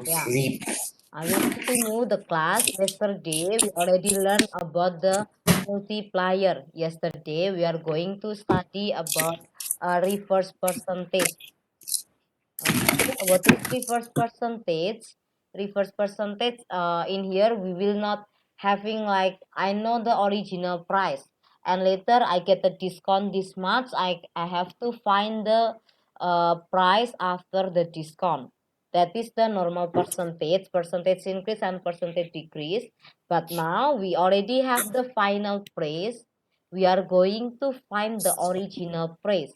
Yeah, I will continue the class. Yesterday, we already learned about the multiplier. Yesterday, we are going to study about reverse percentage. Okay, what is reverse percentage? Reverse percentage, in here, we will not having like, I know the original price and later I get the discount this much. I have to find the price after the discount. That is the normal percentage increase and percentage decrease. But now we already have the final price. We are going to find the original price.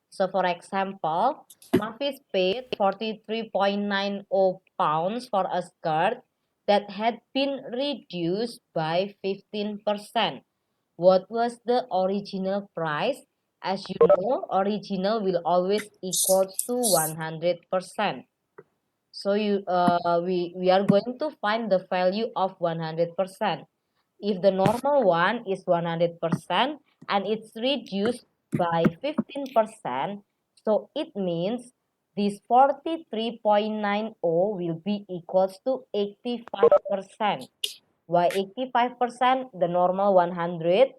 So for example, Mavis paid 43.90 pounds for a skirt that had been reduced by 15%. What was the original price? As you know, original will always equals to 100%. So we are going to find the value of 100%. If the normal one is 100% and it's reduced by 15%, so it means this 43.90 will be equals to 85%. Why 85%? The normal 100,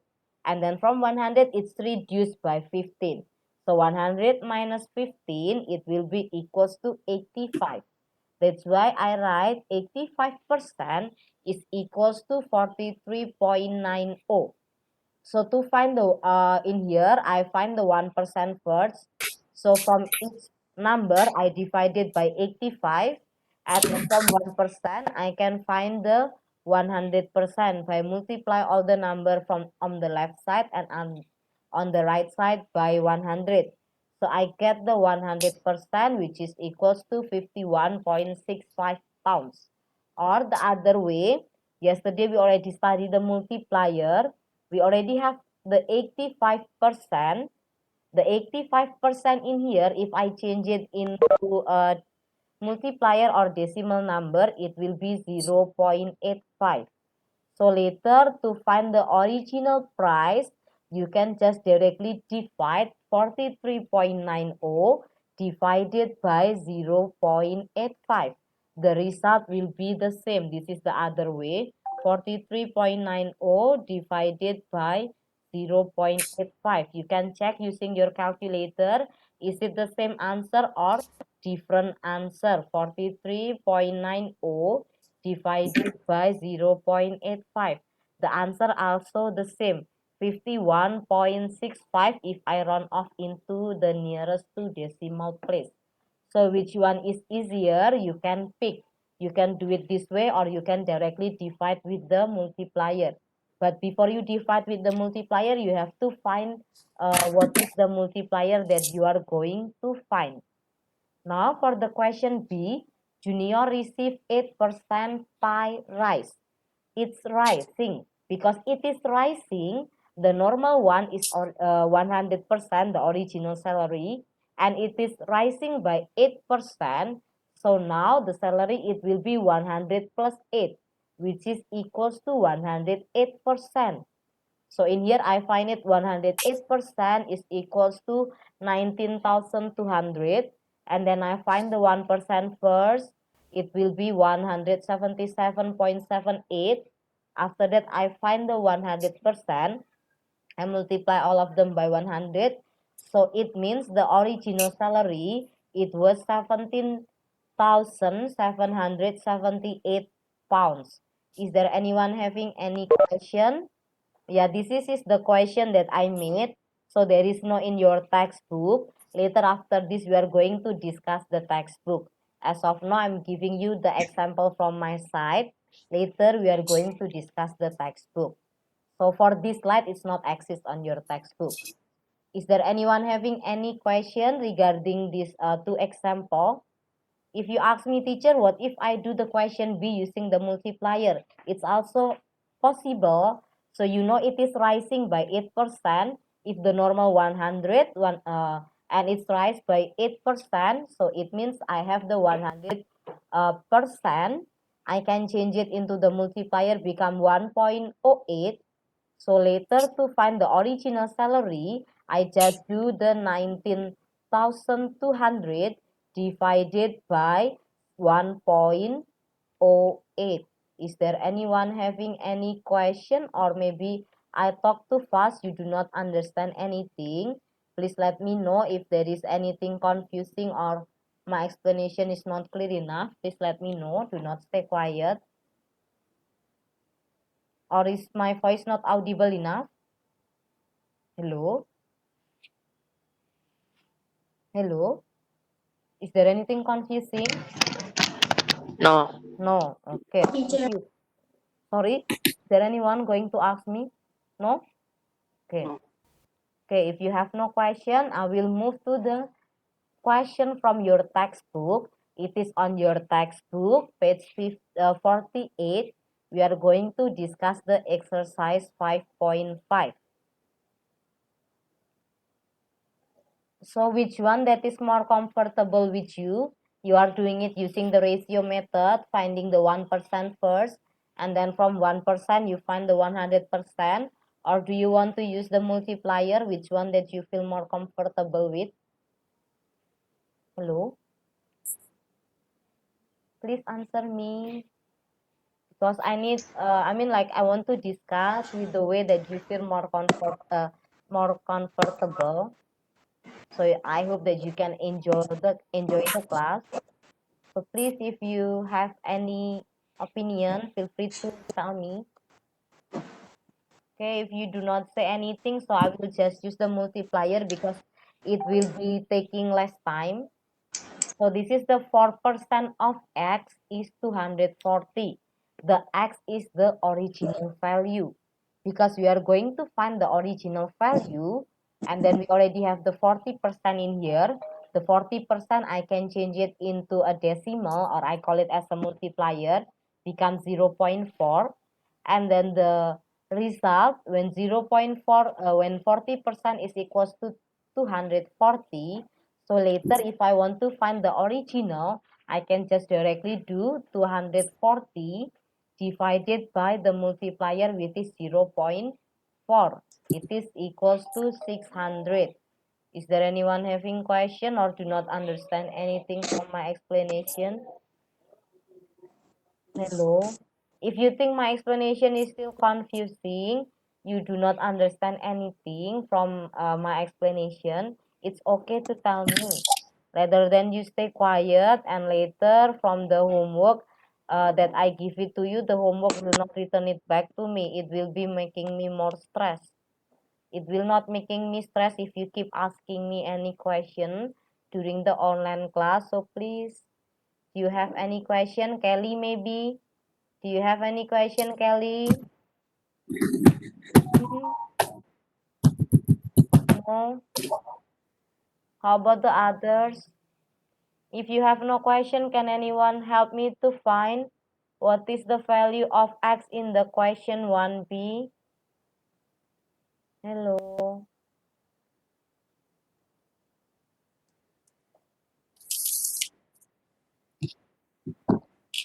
and then from 100 it's reduced by 15. So 100 minus 15, it will be equals to 85. That's why I write 85% is equals to 43.90. So to find the, in here, I find the 1% first. So from each number, I divided by 85. And then from 1%, I can find the 100%. I multiply all the number from on the left side and on the right side by 100. So I get the 100%, which is equals to 51.65 pounds. Or the other way, yesterday we already studied the multiplier. We already have the 85%. The 85% in here, if I change it into a multiplier or decimal number, it will be 0.85. So later, to find the original price, you can just directly divide 43.90 divided by 0.85. The result will be the same. This is the other way. 43.90 divided by 0.85. You can check using your calculator. Is it the same answer or different answer? 43.90 divided by 0.85. The answer also the same, 51.65 if I round off into the nearest two decimal place. So which one is easier? You can pick. You can do it this way or you can directly divide with the multiplier. But before you divide with the multiplier, you have to find what is the multiplier that you are going to find. Now for the question B, Junior received 8% pie rise. It's rising because it is rising. The normal one is 100%, the original salary, and it is rising by 8%. So now the salary, it will be 100 plus 8, which is equals to 108%. So in here I find it 108% is equals to 19,200, and then I find the 1% first. It will be 177.78. After that I find the 100%. I multiply all of them by 100. So it means the original salary, it was 17,778 pounds. Is there anyone having any question? Yeah, this is the question that I made. So there is no in your textbook. Later after this, we are going to discuss the textbook. As of now, I'm giving you the example from my side. Later, we are going to discuss the textbook. So for this slide, it's not exist on your textbook. Is there anyone having any question regarding these two example? If you ask me, teacher, what if I do the question B using the multiplier? It's also possible. So you know it is rising by 8%. If the normal 100, and it's rise by 8%, so it means I have the 100 percent. I can change it into the multiplier, become 1.08. So later to find the original salary, I just do the 19,200 divided by 1.08. Is there anyone having any question, or maybe I talk too fast, you do not understand anything? Please let me know if there is anything confusing or my explanation is not clear enough. Please let me know. Do not stay quiet. Or is my voice not audible enough? Hello? Hello? Is there anything confusing? No. No. Okay. Thank you. Sorry. Is there anyone going to ask me? No? Okay. Okay. If you have no question, I will move to the question from your textbook. It is on your textbook, page 48. We are going to discuss the exercise 5.5. So which one that is more comfortable with you? You are doing it using the ratio method, finding the 1% first, and then from 1% you find the 100%, or do you want to use the multiplier? Which one that you feel more comfortable with? Hello? Please answer me, because I need, I want to discuss with the way that you feel more comfortable. So I hope that you can enjoy the class. So please, if you have any opinion, feel free to tell me. Okay, if you do not say anything, so I will just use the multiplier because it will be taking less time. So this is the 4% of x is 240. The x is the original value, because we are going to find the original value, and then we already have the 40% in here. The 40% I can change it into a decimal, or I call it as a multiplier, becomes 0.4. And then the result, when 0.4, when 40% is equals to 240, so later if I want to find the original, I can just directly do 240 divided by the multiplier, which is 0.4. It is equals to 600. Is there anyone having question or do not understand anything from my explanation? Hello? If you think my explanation is still confusing, you do not understand anything from my explanation, it's okay to tell me. Rather than you stay quiet and later from the homework that I give it to you, the homework will not return it back to me. It will be making me more stressed. It will not making me stress if you keep asking me any question during the online class. So please, do you have any question? Kelly, maybe? Do you have any question, Kelly? No? How about the others? If you have no question, can anyone help me to find what is the value of x in the question 1b? Hello?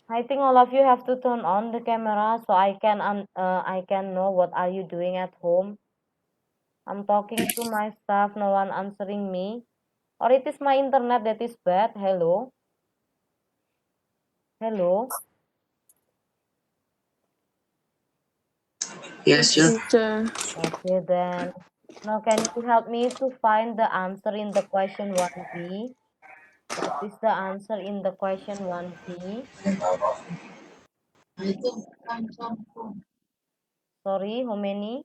I think all of you have to turn on the camera so I can know what are you doing at home. I'm talking to my staff, no one answering me. Or it is my internet that is bad. Hello? Hello? Yes, sir. Okay then. Now can you help me to find the answer in the question 1b? What is the answer in the question 1b? Sorry, how many?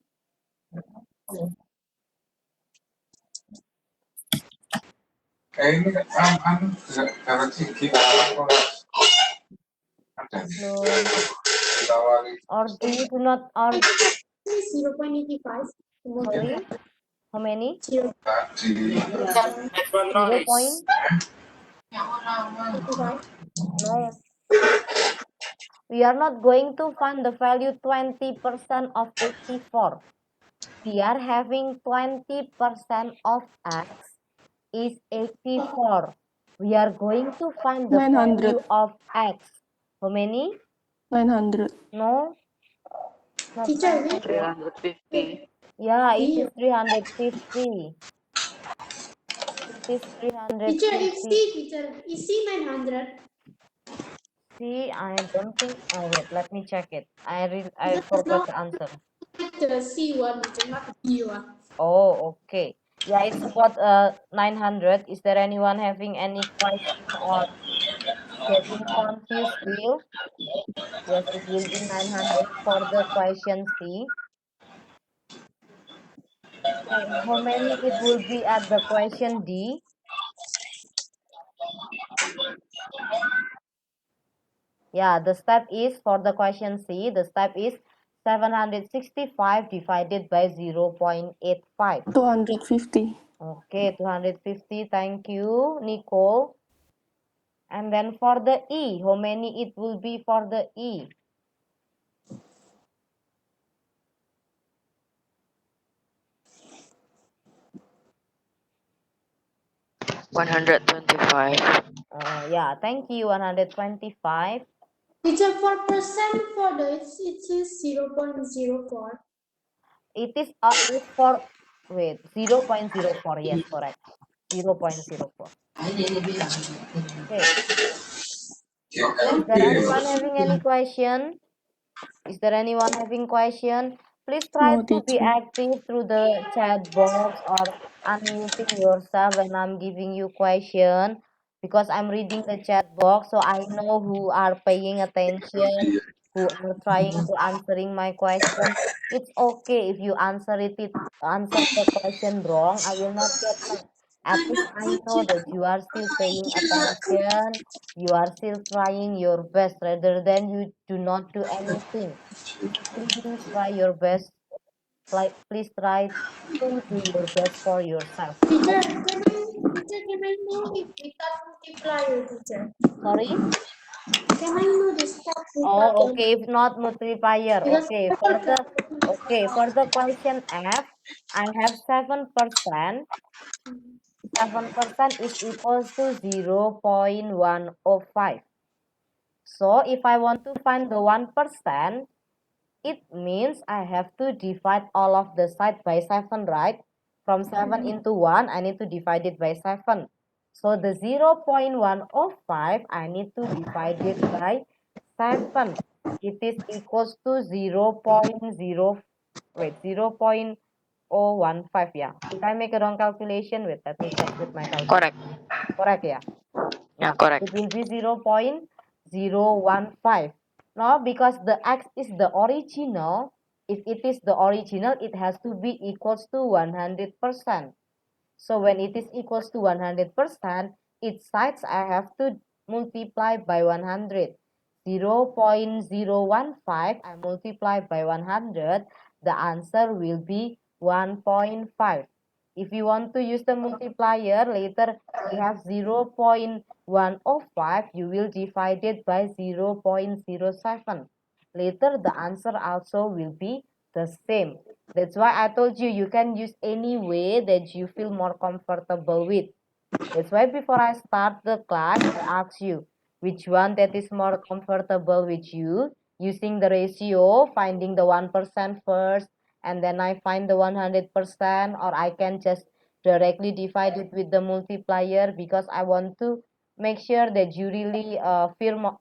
No. Or do you do not, or 0.85. sorry, how many? 0 Yes. point? No. We are not going to find the value 20% of 84. We are having 20% of x is 84. We are going to find the 900. value of x. How many? 900. No, not Teacher, 900. 350. Yeah, it is 350. It is teacher, it's 350. C, teacher. It's C 900. C, I don't think. Oh wait, let me check it. I No, forgot the answer. the C one, it's not the B one. Oh, okay. Yeah, it's about 900. Is there anyone having any question or getting confused still? Yes, it will be 900 for the question C. Okay, how many it will be at the question D? Yeah, the step is for the question C, the step is 765 divided by 0.85. 250. Okay, 250. Thank you, Nicole. And then for the E, how many it will be for the E? 125. Yeah, thank you, 125. Teacher, for percent for the it is 0.04. It is it's for, wait, 0.04. Yes, correct. 0.04. Okay. Is there anyone having any question? Is there anyone having question? Please try No, to be teacher. active through the chat box or unmuting yourself when I'm giving you question, because I'm reading the chat box, so I know who are paying attention, who are trying to answering my question. It's okay if you answer the question wrong. I will not get mad. At least I know that you are still paying attention. You are still trying your best rather than you do not do anything. Please try your best. Please try to do your best for yourself. Teacher, can I know if without multiplier, teacher? Sorry? Can I know the step Oh, without okay. If not multiplier, because okay. For the question F, I have 7%. 7% is equals to 0.105. So if I want to find the 1%, it means I have to divide all of the side by 7, right? From 7 into 1, I need to divide it by 7. So the 0.105, I need to divide it by 7. It is equals to 0.0, wait, 0.015, yeah. Did I make a wrong calculation? Wait, let me check with my calculator. Correct. Correct, yeah. Yeah, Yeah, correct. it will be 0.015. No, because the x is the original. If it is the original, it has to be equals to 100%. So when it is equals to 100%, its sides I have to multiply by 100. 0.015 I multiply by 100, the answer will be 1.5. If you want to use the multiplier, later we have 0.105, you will divide it by 0.07. Later the answer also will be the same. That's why I told you you can use any way that you feel more comfortable with. That's why before I start the class, I ask you which one that is more comfortable with you, using the ratio, finding the 1% first, and then I find the 100%, or I can just directly divide it with the multiplier, because I want to make sure that you really feel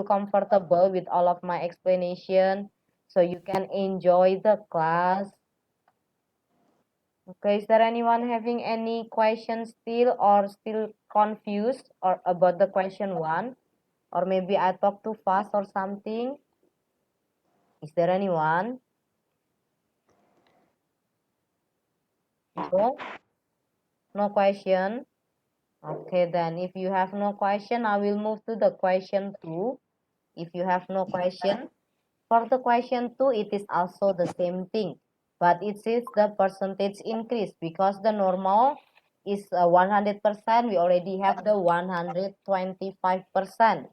comfortable with all of my explanation, so you can enjoy the class. Okay, is there anyone having any questions still, or still confused or about the question one? Or maybe I talk too fast or something? Is there anyone? No? No question? Okay, then if you have no question, I will move to the question two. If you have no question, for the question 2, it is also the same thing, but it is the percentage increase, because the normal is 100%. We already have the 125%.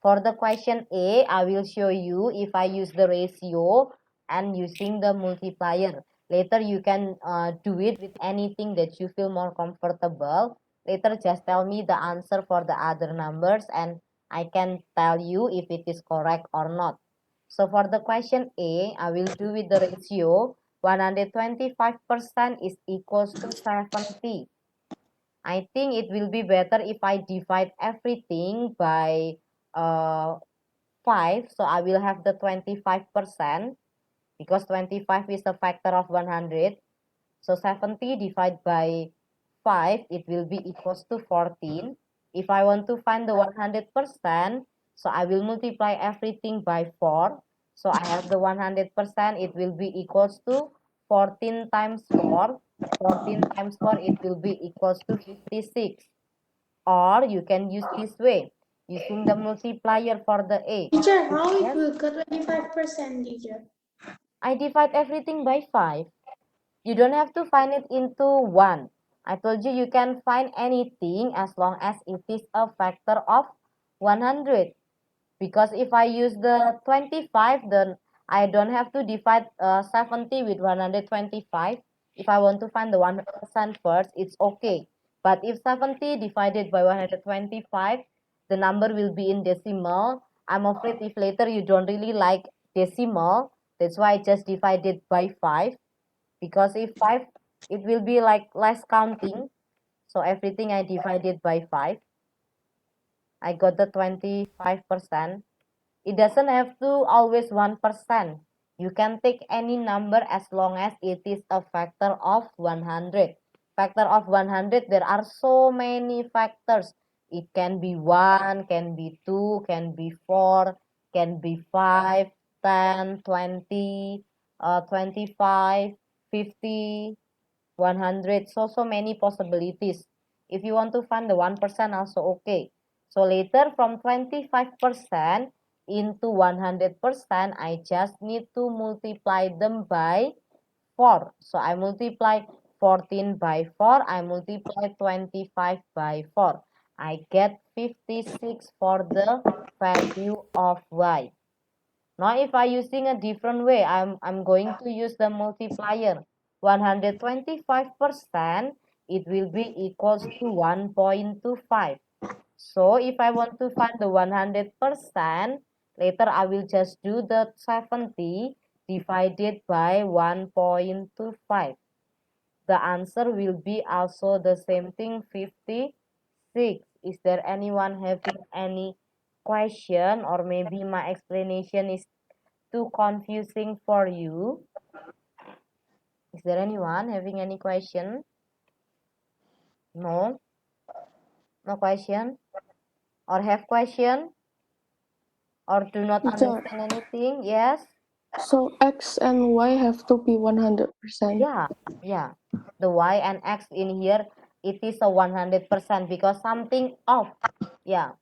For the question A, I will show you if I use the ratio and using the multiplier. Later you can do it with anything that you feel more comfortable. Later just tell me the answer for the other numbers, and I can tell you if it is correct or not. So for the question A, I will do with the ratio 125% is equals to 70. I think it will be better if I divide everything by 5, so I will have the 25% because 25 is a factor of 100. So 70 divided by 5, it will be equals to 14. If I want to find the 100%, so I will multiply everything by 4. So I have the 100%, it will be equals to 14 times 4. 14 times 4, it will be equals to 56. Or you can use this way, using the multiplier for the A. Teacher, how it Yes, will get 25%, teacher? I divide everything by 5. You don't have to find it into 1. I told you can find anything as long as it is a factor of 100. Because if I use the 25, then I don't have to divide 70 with 125. If I want to find the 1% first, it's okay. But if 70 divided by 125, the number will be in decimal. I'm afraid if later you don't really like decimal, that's why I just divided by 5. Because if 5, it will be like less counting. So everything I divided by 5. I got the 25%. It doesn't have to always 1%. You can take any number as long as it is a factor of 100. Factor of 100, there are so many factors. It can be 1, can be 2, can be 4, can be 5, 10, 20, 25, 50, 100. So many possibilities. If you want to find the 1%, also okay. So later from 25% into 100%, I just need to multiply them by 4. So I multiply 14 by 4. I multiply 25 by 4. I get 56 for the value of y. Now if I using a different way, I'm going to use the multiplier. 125%, it will be equals to 1.25. So if I want to find the 100%, later I will just do the 70 divided by 1.25. The answer will be also the same thing, 56. Is there anyone having any question, or maybe my explanation is too confusing for you? Is there anyone having any question? No? No question? Or have question? Or do not Teacher, understand anything? Yes? so X and Y have to be 100%. Yeah. The Y and X in here, it is a 100% because something off. Yeah.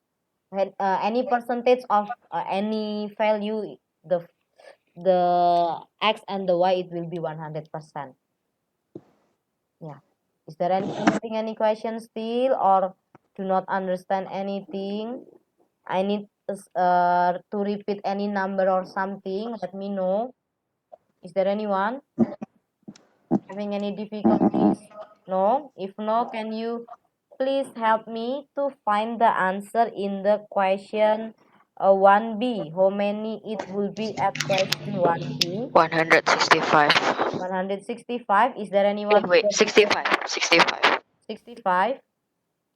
Any percentage of any value, the X and the Y, it will be 100%. Yeah. Is there anyone having any questions still, or do not understand anything? I need to repeat any number or something. Let me know. Is there anyone having any difficulties? No? If no, can you please help me to find the answer in the question 1B? How many it will be at question 1B? 165. 165. Is there anyone who Wait, got different? 65. 65. 65.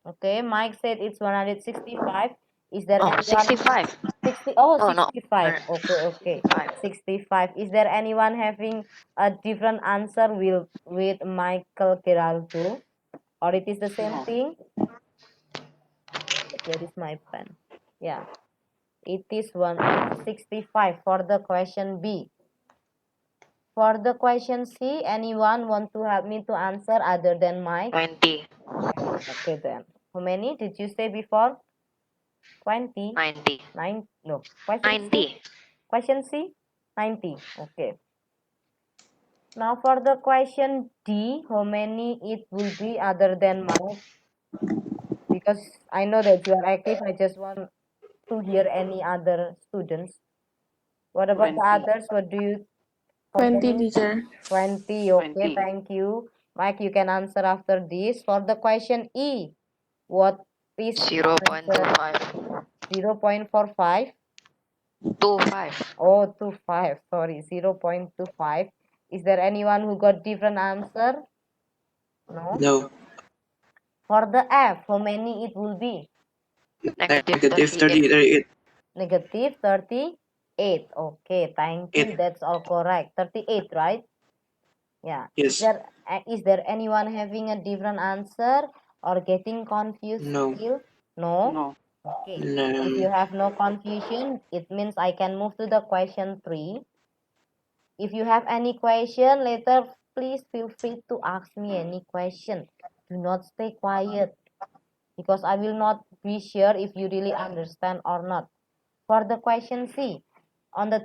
Okay, Mike said it's 165. Is there Oh, anyone 65. 60? Oh, Oh, no. 65. Okay. 165. 65. Is there anyone having a different answer with Michael Geraldo? Or it is the same thing? Where is my pen? Yeah, it is 165 for the question B. For the question C, anyone want to help me to answer other than Mike? 20. Okay then. How many did you say before? 20? 90. 9? No. Question C? 90. Question C? 90. Okay. Now for the question D, how many it will be other than Mike? Because I know that you are active, I just want to hear any other students. What about the others? What do you, how 20, many? teacher. 20. Okay, thank you. Mike, you can answer after this. For the question E, what is the answer? 0.25. 0.45? 25. Oh, 25. Sorry, 0.25. Is there anyone who got different answer? No? No. For the F, how many it will be? Negative Negative 38. 38. Negative 38. Okay, thank you. 8. That's all correct. 38, right? Yeah. Yes. Is there anyone having a different answer or getting confused No. still? No? No. Okay. No. If you have no confusion, it means I can move to the question 3. If you have any question later, please feel free to ask me any question. Do not stay quiet because I will not be sure if you really understand or not. For the question C, on the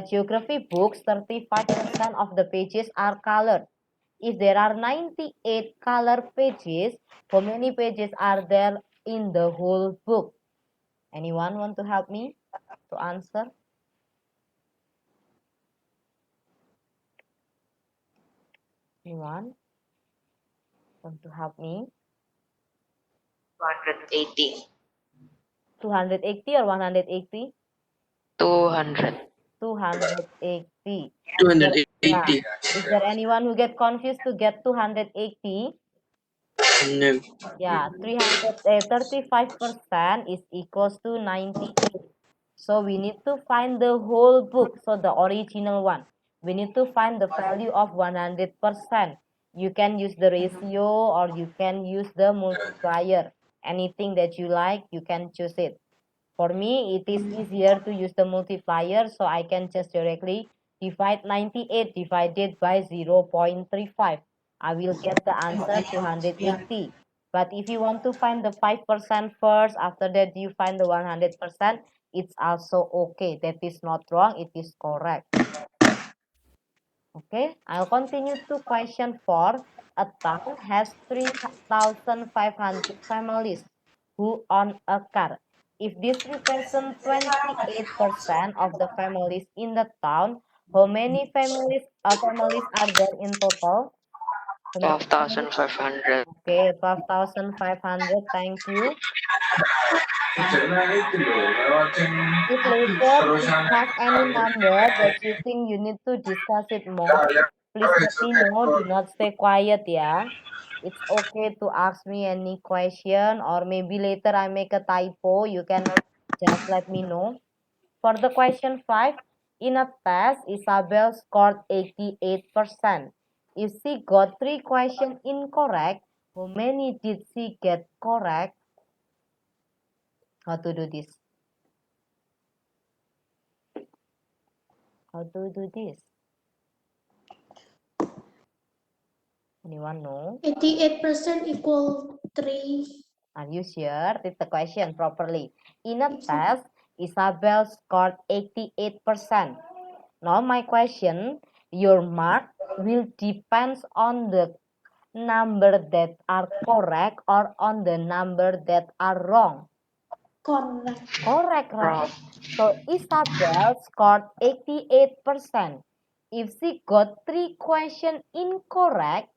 geography books, 35% of the pages are colored. If there are 98 color pages, how many pages are there in the whole book? Anyone want to help me to answer? Anyone want to help me? 280. 280 or 180? 200. 280. Yeah. 280. Is there anyone who get confused to get 280? No. Yeah, 35% is equals to 98. So we need to find the whole book, so the original one. We need to find the value of 100%. You can use the ratio or you can use the multiplier. Anything that you like, you can choose it. For me, it is easier to use the multiplier, so I can just directly divide 98 divided by 0.35. I will get the answer 280. But if you want to find the 5% first, after that you find the 100%, it's also okay. That is not wrong, it is correct. Okay, I'll continue to question 4. A town has 3,500 families who own a car. If this represents 28% of the families in the town, how many families are there in total? How many families? 12,500. Okay, 12,500. Thank you. If later you have any number that you think you need to discuss it more, please let me know. Do not stay quiet, yeah. It's okay to ask me any question, or maybe later I make a typo. You can just let me know. For the question 5, in a test, Isabel scored 88%. If she got 3 questions incorrect, how many did she get correct? How to do this? How to do this? Anyone know? 88% equal 3. Are you sure? Read the question properly. In a It's test, Isabel scored 88%. Now my question, your mark will depends on the number that are correct or on the number that are wrong. correct. Correct, right? Wrong. So Isabel scored 88%. If she got 3 questions incorrect,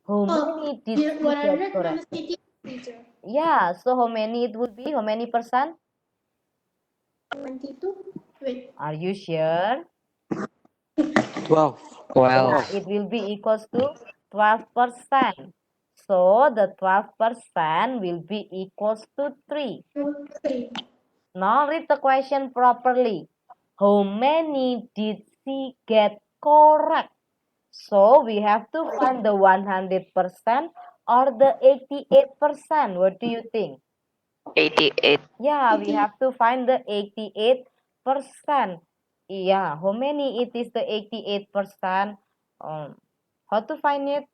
how many did she get 100 correct? minus 80, teacher. Yeah, so how many it would be? How many percent? 22. Wait, Are you sure? 12. Yeah, it will be equals to 12%. So the 12% will be equals to 3. 3. Now read the question properly. How many did she get correct? So we have to find the 100% or the 88%. What do you think? 88. Yeah, we have to find the 88%. Yeah, how many it is the 88%? How to find it?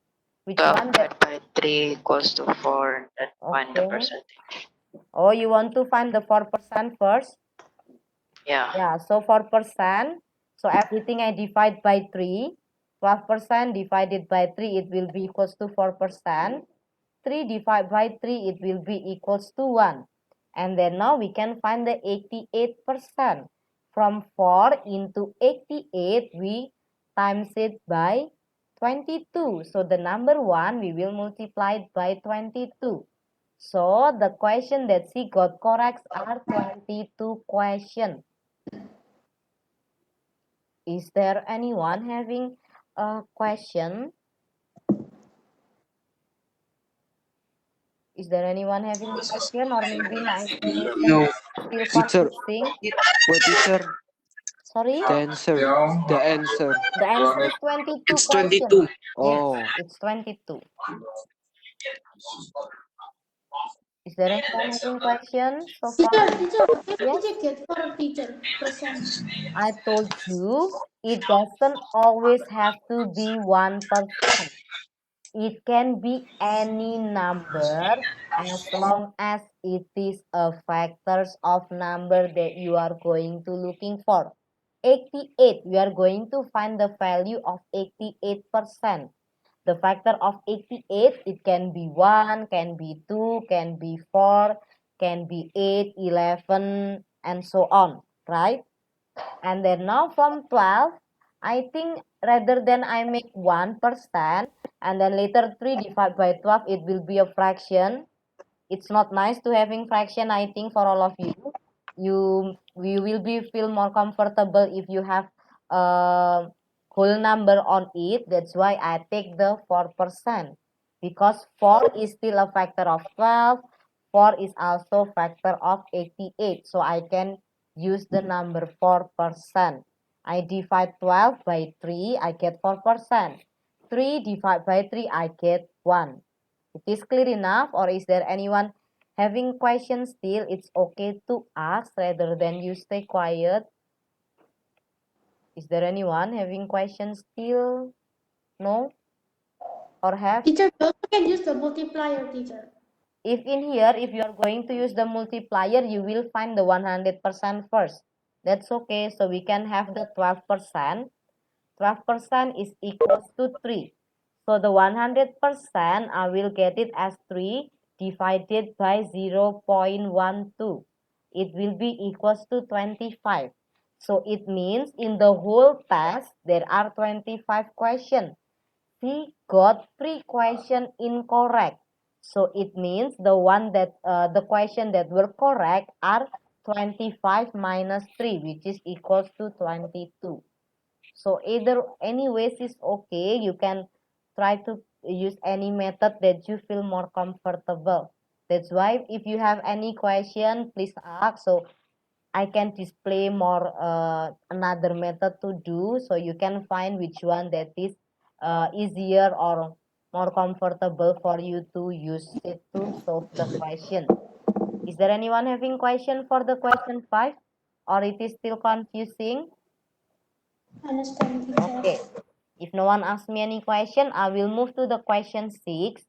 Which 12 one that? divided by 3 equals to 4. Then find the Okay. percentage. Oh, you want to find the 4% first? Yeah. Yeah, so 4%. So everything I divide by 3. 12% divided by 3, it will be equals to 4%. 3 divided by 3, it will be equals to 1. And then now we can find the 88%. From 4 into 88, we times it by 22. So the number 1, we will multiply it by 22. So the question that she got correct are 22 questions. Is there anyone having a question? Is there anyone having a question or maybe my explanation? No. still Teacher. confusing? What teacher? Sorry? The answer. The answer. The answer is 22 It's question. 22. Oh. Yes, it's 22. Is there anyone having questions so far? Teacher, can Yes, I get for teacher percent? I told you it doesn't always have to be 1%. It can be any number as long as it is a factors of number that you are going to looking for. 88, we are going to find the value of 88%. The factor of 88, it can be 1, can be 2, can be 4, can be 8, 11, and so on, right? And then now from 12, I think rather than I make 1%, and then later 3 divided by 12, it will be a fraction. It's not nice to having fraction, I think, for all of you. You will be feel more comfortable if you have a whole number on it. That's why I take the 4%. Because 4 is still a factor of 12. 4 is also factor of 88. So I can use the number 4%. I divide 12 by 3, I get 4%. 3 divided by 3, I get 1. It is clear enough, or is there anyone having questions still? It's okay to ask rather than you stay quiet. Is there anyone having questions still? No? Or have? Teacher, we also can use the multiplier, teacher. If in here, if you are going to use the multiplier, you will find the 100% first. That's okay. So we can have the 12%. 12% is equals to 3. So the 100%, I will get it as 3 divided by 0.12. It will be equals to 25. So it means in the whole test, there are 25 questions. He got 3 questions incorrect. So it means the question that were correct are 25 minus 3, which is equals to 22. So either anyways is okay. You can try to use any method that you feel more comfortable. That's why if you have any question, please ask. So I can display more another method to do. So you can find which one that is easier or more comfortable for you to use it to solve the question. Is there anyone having question for the question 5? Or it is still confusing? Understand, teacher. Okay. If no one asks me any question, I will move to the question 6.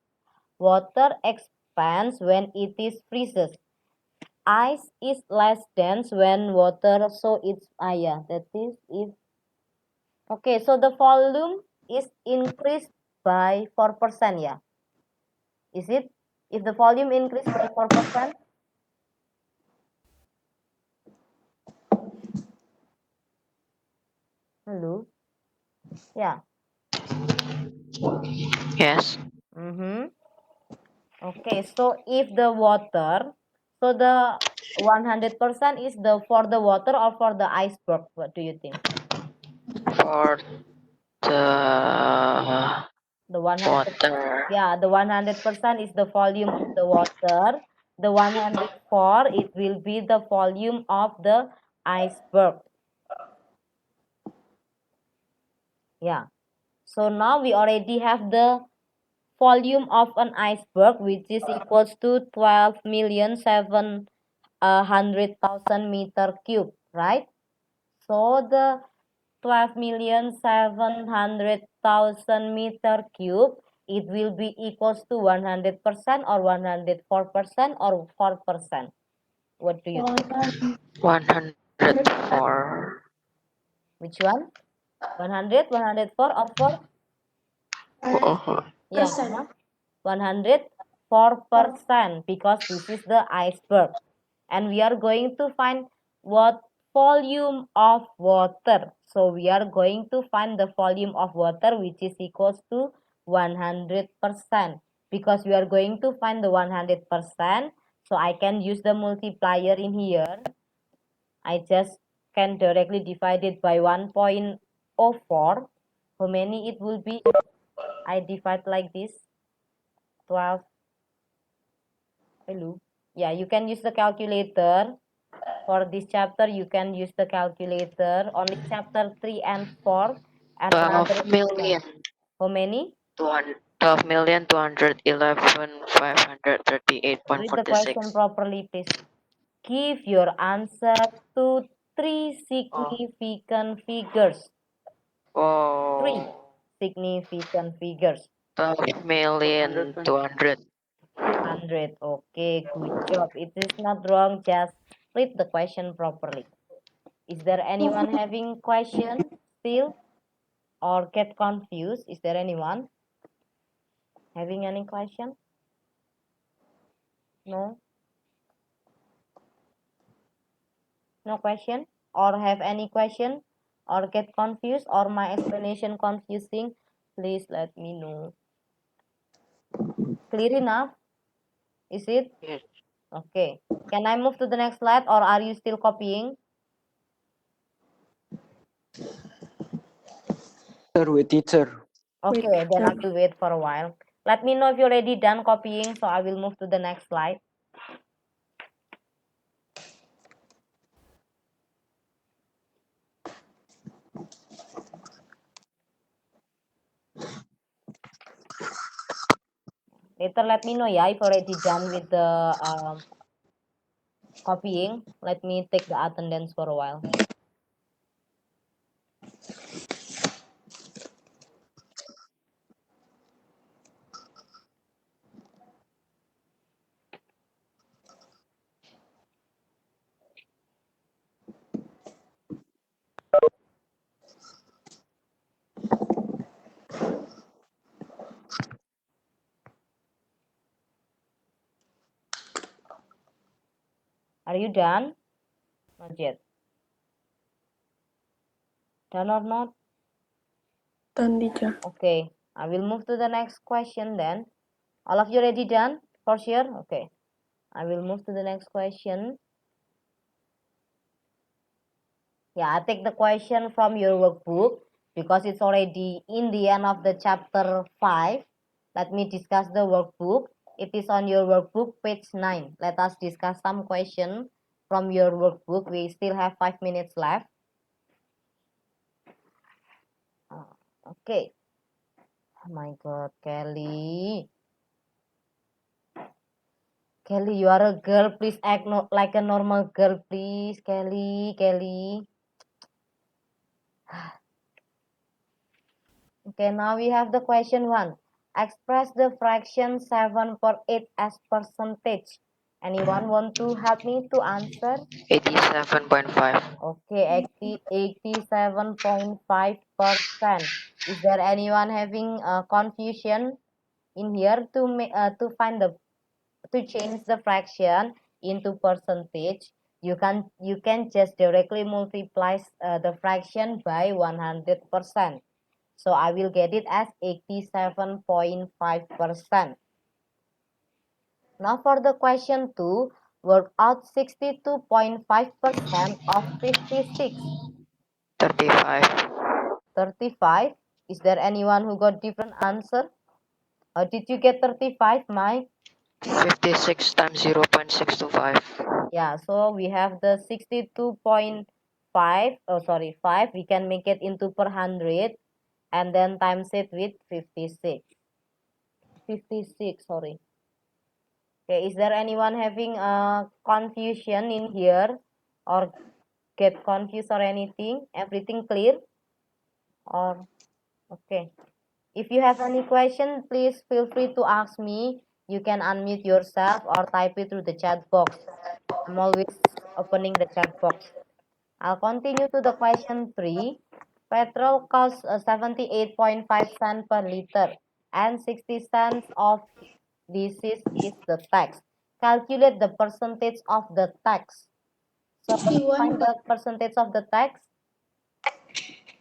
Water expands when it is freezes. Ice is less dense when water, so it's, yeah, that is if, okay, so the volume is increased by 4%, yeah. Is it? If the volume increased by 4%? Hello? Yeah. Yes. Okay, so if the water, so the 100% is the for the water or for the iceberg? What do you think? For the The 100, water. yeah, the 100% is the volume of the water. The 104, it will be the volume of the iceberg. Yeah. So now we already have the volume of an iceberg, which is equals to 12,700,000 meter cube, right? So the 12,700,000 meter cube, it will be equals to 100% or 104% or 4%. What do you think? 104. Which one? 100, 104 or 4? Oh, Yeah, Percent. 104% because this is the iceberg. And we are going to find what volume of water. So we are going to find the volume of water which is equals to 100% because we are going to find the 100%. So I can use the multiplier in here. I just can directly divide it by 1.04. How many it will be? I divide like this. 12. Hello. Yeah, you can use the calculator. For this chapter, you can use the calculator. Only chapter 3 and 4. And 12 million. How many? 12,211,538.46. Read the question properly, please. Give your answer to 3 significant figures. Oh. 3 significant figures. 12,200,000. 100. Okay, good job. It is not wrong. Just read the question properly. Is there anyone having question still or get confused? Is there anyone having any question? No? No question? Or have any question? Or get confused? Or my explanation confusing? Please let me know. Clear enough? Is it? Yes. Okay. Can I move to the next slide or are you still copying? Sir, with teacher. Okay, then I will wait for a while. Let me know if you're already done copying, so I will move to the next slide. Later, let me know, yeah, if you're already done with the copying. Let me take the attendance for a while. Are you done? Not yet. Done or not? Done, teacher. Okay, I will move to the next question then. All of you ready done? For sure? Okay. I will move to the next question. Yeah, I take the question from your workbook because it's already in the end of the chapter 5. Let me discuss the workbook. It is on your workbook, page 9. Let us discuss some question from your workbook. We still have 5 minutes left. Okay. Oh my God, Kelly. Kelly, you are a girl. Please act like a normal girl, please. Kelly. Okay, now we have the question 1. Express the fraction 7/8 as percentage. Anyone want to help me to answer? 87.5. Okay, 87.5%. Is there anyone having confusion in here to find to change the fraction into percentage? You can just directly multiply the fraction by 100%. So I will get it as 87.5%. Now for the question 2, work out 62.5% of 56. 35. 35. Is there anyone who got different answer? Or did you get 35, Mike? 56 times 0.625. Yeah, so we have the 62.5, 5. We can make it into per 100 and then times it with 56. 56, sorry. Okay, is there anyone having confusion in here or get confused or anything? Everything clear? Or okay. If you have any question, please feel free to ask me. You can unmute yourself or type it through the chat box. I'm always opening the chat box. I'll continue to the question 3. Petrol costs 78.5 cents per liter and 60 cents of this is the tax. Calculate the percentage of the tax. So 61 find the percentage of the tax.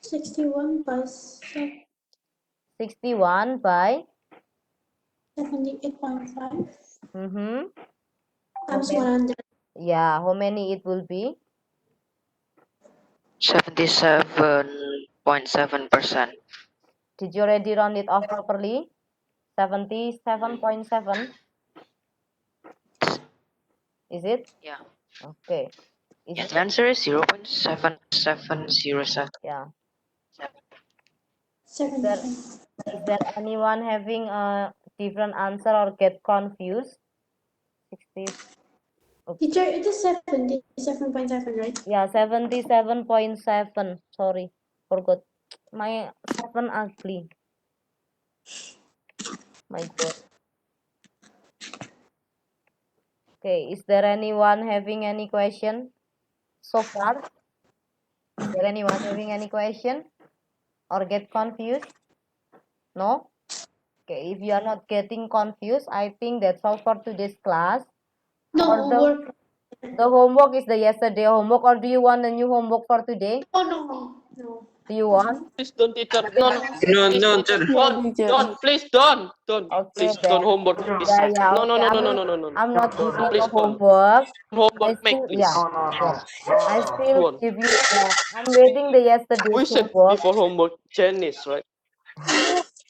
61 plus 61 by 78.5 times 100. Yeah, how many it will be? 77.7%. Did you already round it off properly? 77.7? Is it? Yeah. Okay. Yeah, the answer is 0.7707. Yeah. Seven. Is there anyone having a different answer or get confused? 60. Teacher, it is 77.7, right? Yeah, 77.7. Sorry, forgot. My 7 ugly. My God. Okay, is there anyone having any question so far? Is there anyone having any question or get confused? No? Okay, if you are not getting confused, I think that's all for today's class. No, Or work. the homework is the yesterday homework, or do you want a new homework for today? Oh, no. No. Do you want? Please don't, teacher. No, no. No, Please, no, teacher. teacher. No, Don't, teacher. don't. Please, don't. Don't. Okay, Please, then. don't homework. Please. Yeah, No, no, okay. no, no, no, no, no, no, no. I'm not giving Please you don't. homework. I Homework, make, still, please. yeah. I still Go on. give you, I'm waiting the We yesterday's said homework. before homework, Janice, right?